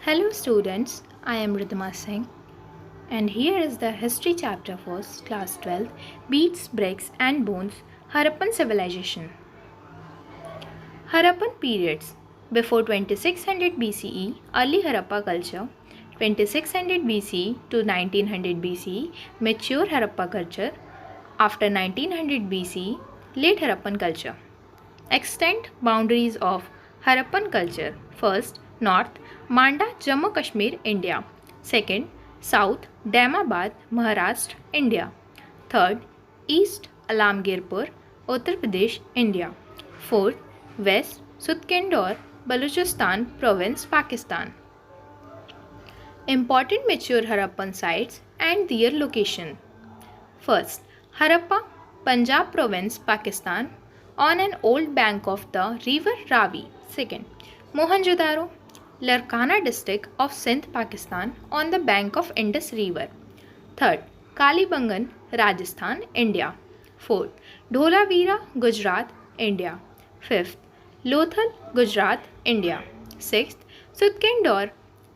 Hello students, I am Ridhima Singh and here is the history chapter for class 12 Beads, Bricks and Bones Harappan Civilization. Harappan periods before 2600 BCE early Harappa culture, 2600 BCE to 1900 BCE mature Harappa culture, after 1900 BCE late Harappan culture. Extent boundaries of Harappan culture. First, north, Manda, Jammu Kashmir, India. Second, south, Daimabad, Maharashtra, India. Third, east, Alamgirpur, Uttar Pradesh, India. Fourth, west, Sutkendor, Balochistan province, Pakistan. Important mature Harappan sites and their location. First, Harappa, Punjab province, Pakistan, on an old bank of the river Ravi. Second, Mohenjo-daro, Larkana district of Sindh, Pakistan, on the bank of Indus River. Third, Kalibangan, Rajasthan, India. Fourth, Dholavira, Gujarat, India. Fifth, Lothal, Gujarat, India. Sixth, Sutkendor,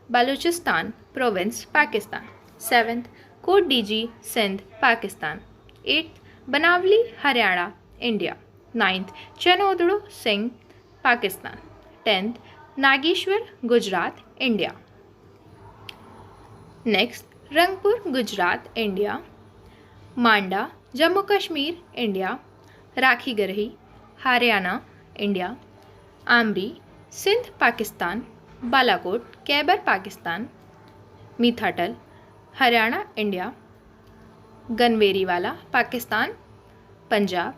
Balochistan province, Pakistan. Seventh, Kot Diji, Sindh, Pakistan. Eighth, Banavli, Haryana, India. Ninth, Chanodro Singh, Pakistan. 10th, Nageshwar, Gujarat, India. Next, Rangpur, Gujarat, India. Manda, Jammu Kashmir, India. Rakhigarhi, Haryana, India. Amri, Sindh, Pakistan. Balakot, Khyber, Pakistan. Mithatal, Haryana, India. Ganveriwala, Pakistan, Punjab.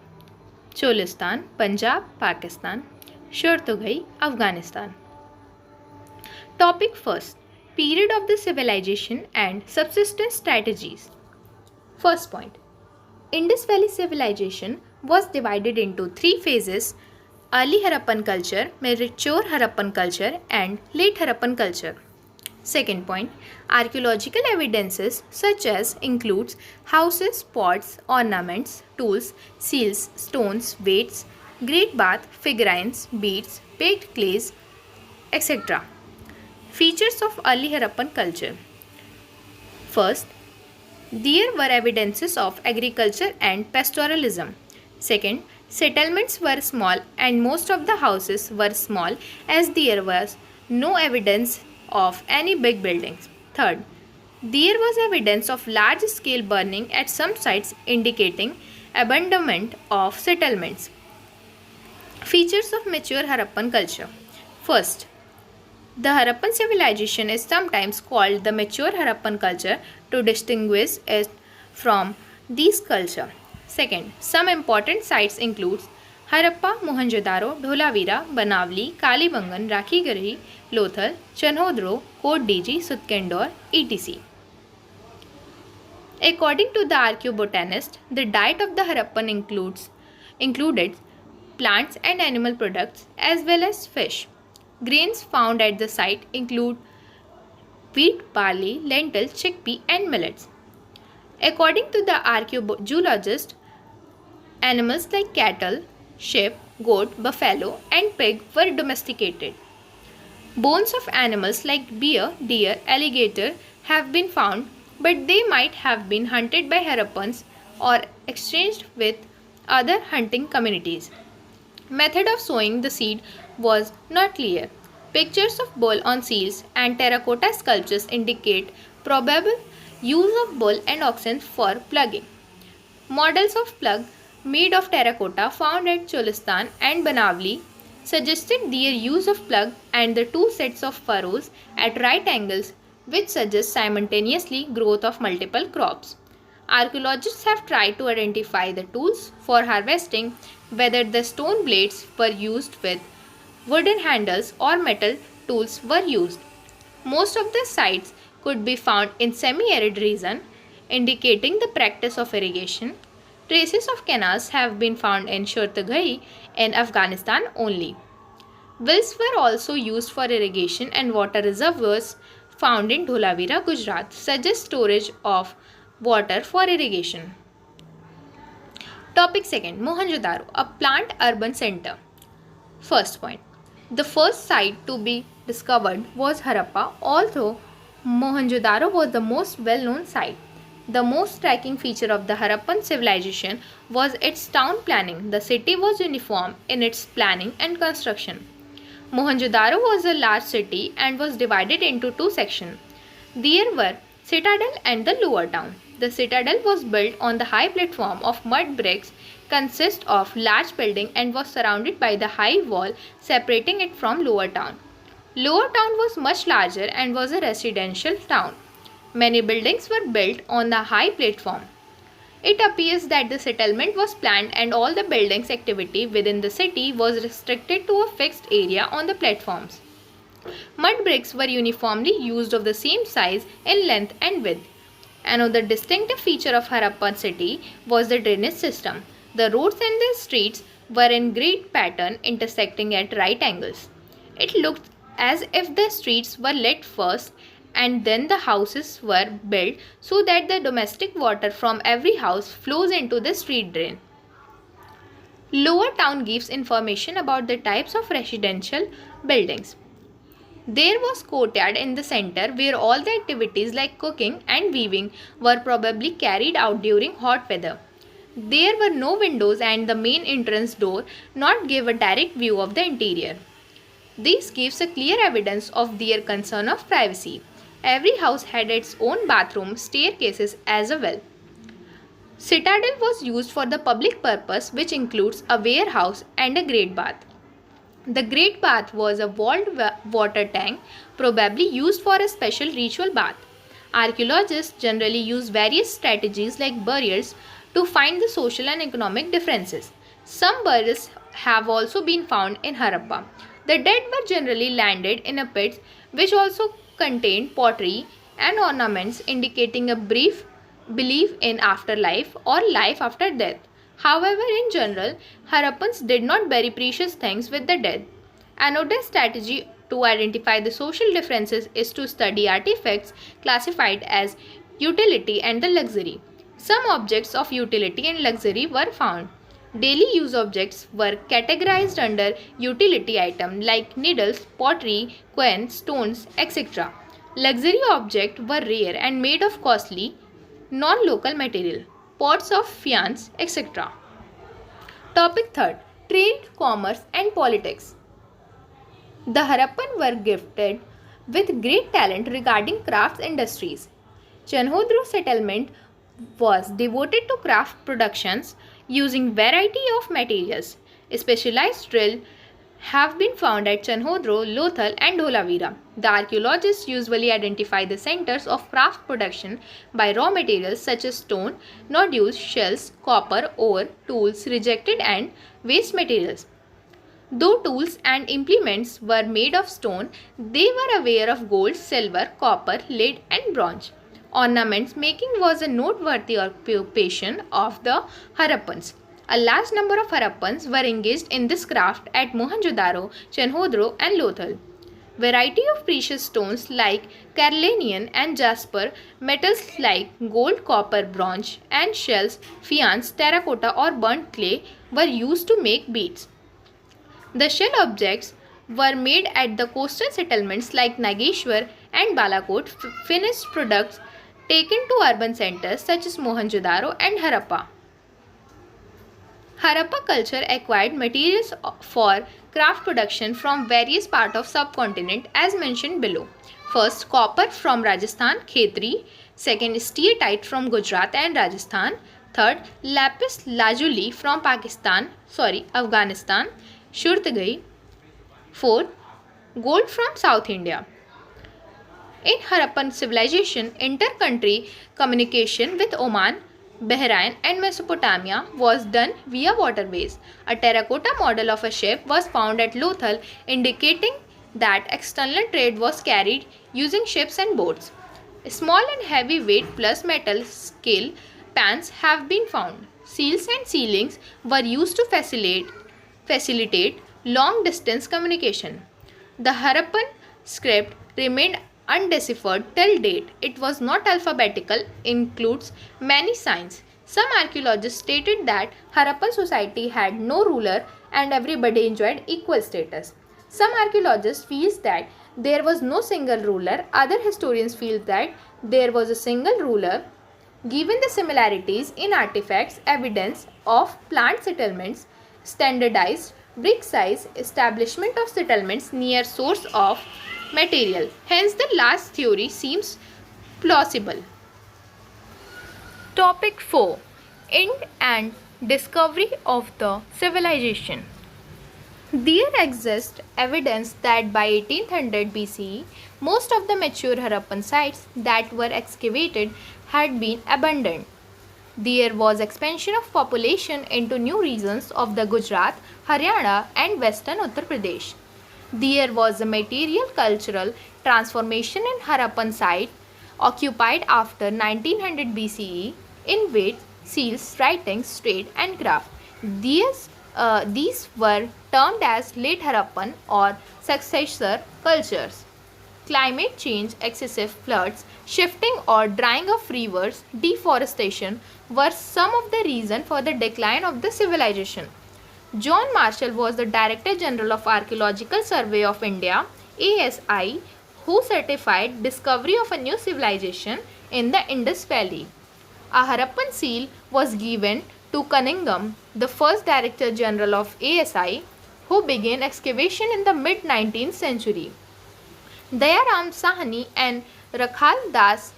Cholistan, Punjab, Pakistan. Shortughai, Afghanistan. Topic first. Period of the civilization and subsistence strategies. First point. Indus Valley civilization was divided into three phases: early Harappan culture, mature Harappan culture and late Harappan culture. Second point, archaeological evidences such as includes houses, pots, ornaments, tools, seals, stones, weights, great bath, figurines, beads, baked clays, etc. Features of early Harappan culture. First, there were evidences of agriculture and pastoralism. Second, settlements were small and most of the houses were small as there was no evidence of any big buildings. Third, there was evidence of large-scale burning at some sites indicating abandonment of settlements. Features of mature Harappan culture. First, the Harappan civilization is sometimes called the mature Harappan culture to distinguish it from these culture. Second, some important sites include Harappa, Mohenjo-daro, Dholavira, Banavli, Kalibangan, Rakhigarhi, Lothal, Chanhodro, Kot Diji, Sutkendor, etc. According to the archaeobotanist, the diet of the Harappan included plants and animal products as well as fish. Grains found at the site include wheat, barley, lentil, chickpea and millets. According to the archaeogeologist, animals like cattle, sheep, goat, buffalo and pig were domesticated. Bones of animals like bear, deer, alligator have been found, but they might have been hunted by Harappans or exchanged with other hunting communities. Method of sowing the seed was not clear. Pictures of bull on seals and terracotta sculptures indicate probable use of bull and oxen for plugging. Models of plug made of terracotta found at Cholistan and Banavli suggested their use of plug and the two sets of furrows at right angles, which suggests simultaneously growth of multiple crops. Archaeologists have tried to identify the tools for harvesting, whether the stone blades were used with wooden handles or metal tools were used. Most of the sites could be found in semi-arid region, indicating the practice of irrigation. Traces of canals have been found in Shortughai in Afghanistan only. Wells were also used for irrigation and water reservoirs found in Dholavira, Gujarat suggest storage of water for irrigation. Topic second, Mohenjo-daro, a plant urban center. First point, The first site to be discovered was Harappa, although Mohenjo-daro was the most well-known site. The most striking feature of the Harappan civilization was its town planning. The city was uniform in its planning and construction. Mohenjo-daro was a large city and was divided into two sections. There were citadel and the lower town. The citadel was built on the high platform of mud bricks, consist of large building and was surrounded by the high wall separating it from lower town. Lower town was much larger and was a residential town. Many buildings were built on the high platform. It appears that the settlement was planned and all the buildings activity within the city was restricted to a fixed area on the platforms. Mud bricks were uniformly used of the same size in length and width. Another distinctive feature of Harappan city was the drainage system. The roads and the streets were in grid pattern intersecting at right angles. It looked as if the streets were lit first and then the houses were built so that the domestic water from every house flows into the street drain. Lower town gives information about the types of residential buildings. There was courtyard in the center where all the activities like cooking and weaving were probably carried out during hot weather. There were no windows and the main entrance door not gave a direct view of the interior. This gives a clear evidence of their concern of privacy. Every house had its own bathroom, staircases as well. Citadel was used for the public purpose which includes a warehouse and a great bath. The great bath was a walled water tank probably used for a special ritual bath. Archaeologists generally use various strategies like burials to find the social and economic differences. Some burials have also been found in Harappa. The dead were generally landed in a pit which also contained pottery and ornaments indicating a brief belief in afterlife or life after death. However, in general, Harappans did not bury precious things with the dead. Another strategy to identify the social differences is to study artifacts classified as utility and the luxury. Some objects of utility and luxury were found. Daily use objects were categorized under utility items like needles, pottery, coins, stones, etc. Luxury objects were rare and made of costly, non-local material, pots of faience, etc. Topic 3. Trade, commerce and politics. The Harappan were gifted with great talent regarding crafts industries. Chanhodro settlement was devoted to craft productions using variety of materials. Specialized drill have been found at Chanhodro, Lothal and Dholavira. The archaeologists usually identify the centers of craft production by raw materials such as stone, nodules, shells, copper, ore, tools, rejected and waste materials. Though tools and implements were made of stone, they were aware of gold, silver, copper, lead and bronze. Ornaments making was a noteworthy occupation of the Harappans. A large number of Harappans were engaged in this craft at Mohenjo-daro, Chanhodro and Lothal. Variety of precious stones like carnelian and jasper, metals like gold, copper, bronze and shells, faience, terracotta or burnt clay were used to make beads. The shell objects were made at the coastal settlements like Nageshwar and Balakot. Finished products taken to urban centers such as Mohenjo-daro and Harappa. Harappa culture acquired materials for craft production from various parts of subcontinent as mentioned below. First, copper from Rajasthan, Khetri. Second, steatite from Gujarat and Rajasthan. Third, lapis lazuli from Afghanistan, Shurtgai. Fourth, gold from South India. In Harappan civilization, inter-country communication with Oman, Bahrain and Mesopotamia was done via waterways. A terracotta model of a ship was found at Lothal indicating that external trade was carried using ships and boats. Small and heavy weight plus metal scale pans have been found. Seals and ceilings were used to facilitate long distance communication. The Harappan script remained undeciphered till date. It was not alphabetical, includes many signs. Some archaeologists stated that Harappan society had no ruler and everybody enjoyed equal status. Some archaeologists feel that there was no single ruler. Other historians feel that there was a single ruler. Given the similarities in artifacts, evidence of plant settlements, standardized brick size, establishment of settlements near source of material. Hence, the last theory seems plausible. Topic 4. End and discovery of the civilization. There exists evidence that by 1800 BCE, most of the mature Harappan sites that were excavated had been abandoned. There was expansion of population into new regions of the Gujarat, Haryana and western Uttar Pradesh. There was a material cultural transformation in Harappan site occupied after 1900 BCE in which seals, writings, trade and craft. These were termed as late Harappan or successor cultures. Climate change, excessive floods, shifting or drying of rivers, deforestation were some of the reasons for the decline of the civilization. John Marshall was the Director General of Archaeological Survey of India (ASI), who certified discovery of a new civilization in the Indus Valley. A Harappan seal was given to Cunningham, the first Director General of ASI, who began excavation in the mid-19th century. Dayaram Sahni and Rakhal Das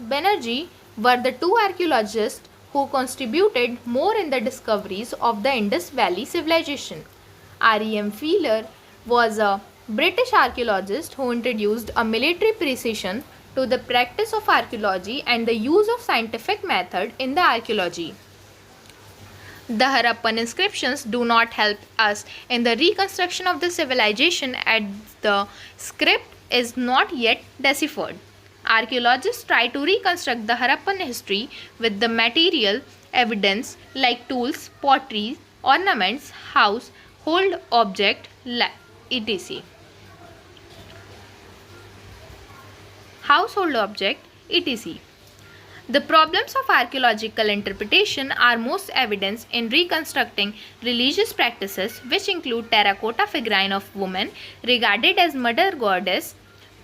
Banerjee were the two archaeologists who contributed more in the discoveries of the Indus Valley civilization. R.E.M. Wheeler was a British archaeologist who introduced a military precision to the practice of archaeology and the use of scientific method in the archaeology. The Harappan inscriptions do not help us in the reconstruction of the civilization as the script is not yet deciphered. Archaeologists try to reconstruct the Harappan history with the material evidence like tools, pottery, ornaments, household object, etc. Household object, etc. The problems of archaeological interpretation are most evident in reconstructing religious practices, which include terracotta figurine of woman regarded as mother goddess,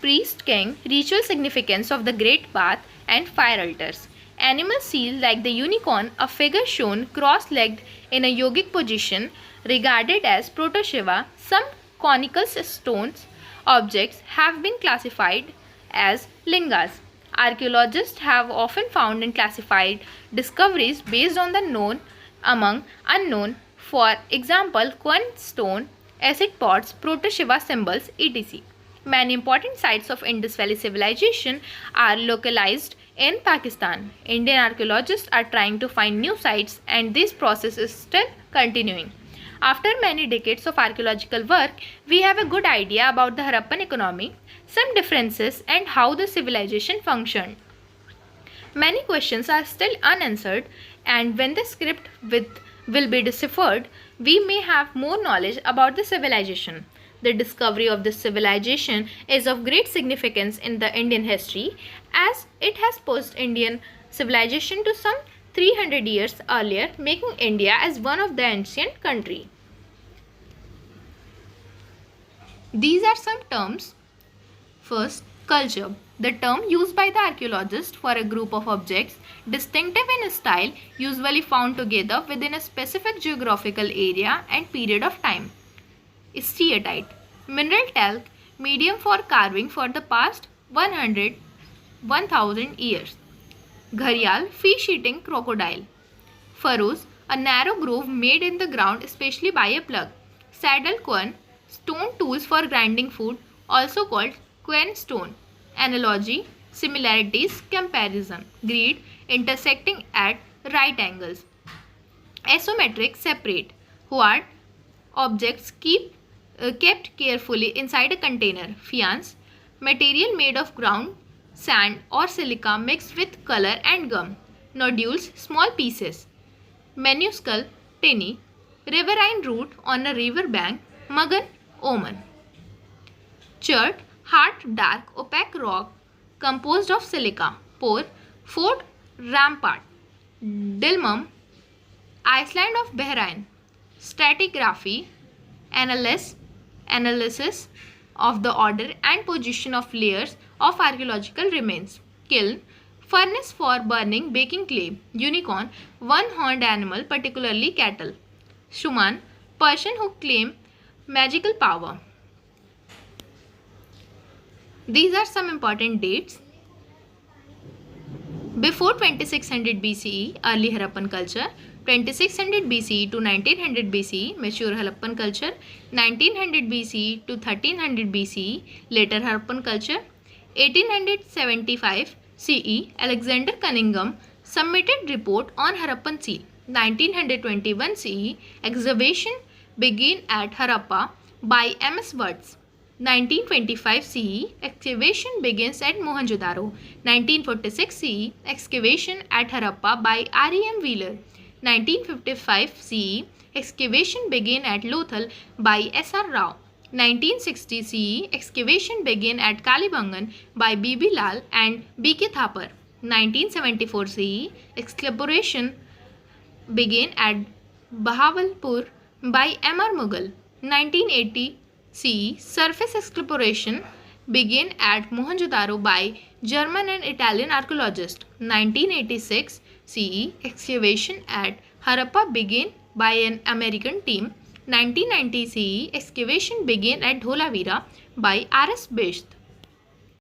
priest king, ritual significance of the great bath, and fire altars. Animal seal like the unicorn, a figure shown cross-legged in a yogic position, regarded as proto-Shiva. Some conical stones objects have been classified as lingas. Archaeologists have often found and classified discoveries based on the known among unknown. For example, Quan stone, acid pots, proto-Shiva symbols, etc. Many important sites of Indus Valley civilization are localized in Pakistan. Indian archaeologists are trying to find new sites, and this process is still continuing. After many decades of archaeological work, we have a good idea about the Harappan economy, some differences, and how the civilization functioned. Many questions are still unanswered, and when the script will be deciphered, we may have more knowledge about the civilization. The discovery of this civilization is of great significance in the Indian history, as it has pushed Indian civilization to some 300 years earlier, making India as one of the ancient countries. These are some terms. First, culture. The term used by the archaeologist for a group of objects distinctive in style, usually found together within a specific geographical area and period of time. Steatite. Mineral talc, medium for carving for the past 1000 years. Gharial, fish-eating crocodile. Furrows, a narrow groove made in the ground especially by a plug. Saddle quern, stone tools for grinding food, also called quern stone. Analogy, similarities, comparison. Grid, intersecting at right angles. Isometric, separate. Hoard, objects kept carefully inside a container. Faience, material made of ground sand or silica mixed with color and gum. Nodules, small pieces. Minuscule, tiny. Riverine root on a river bank. Magan, Oman. Chert, hard, dark, opaque rock composed of silica. Pore, fort, rampart. Dilmun, Iceland of Bahrain. Stratigraphy, analysis, analysis of the order and position of layers of archaeological remains. Kiln, furnace for burning baking clay. Unicorn, one-horned animal, particularly cattle. Shuman, person who claim magical power. These are some important dates. Before 2600 BCE, early Harappan culture. 2600 BCE to 1900 BCE, mature Harappan culture. 1900 BCE to 1300 BCE, later Harappan culture. 1875 CE, Alexander Cunningham submitted report on Harappan seal. 1921 CE, excavation began at Harappa by M.S. Wirtz. 1925 CE, excavation begins at Mohenjo-daro. 1946 CE, excavation at Harappa by R.E.M. Wheeler. 1955 CE, excavation began at Lothal by S.R. Rao. 1960 CE, excavation began at Kalibangan by B.B. Lal and B.K. Thapar. 1974 CE, exploration began at Bahawalpur by M.R. Mughal. 1980 CE, surface exploration began at Mohenjo-daro by German and Italian archaeologists. 1986 CE, excavation at Harappa began by an American team. 1990 CE, excavation began at Dholavira by R.S. Bisht.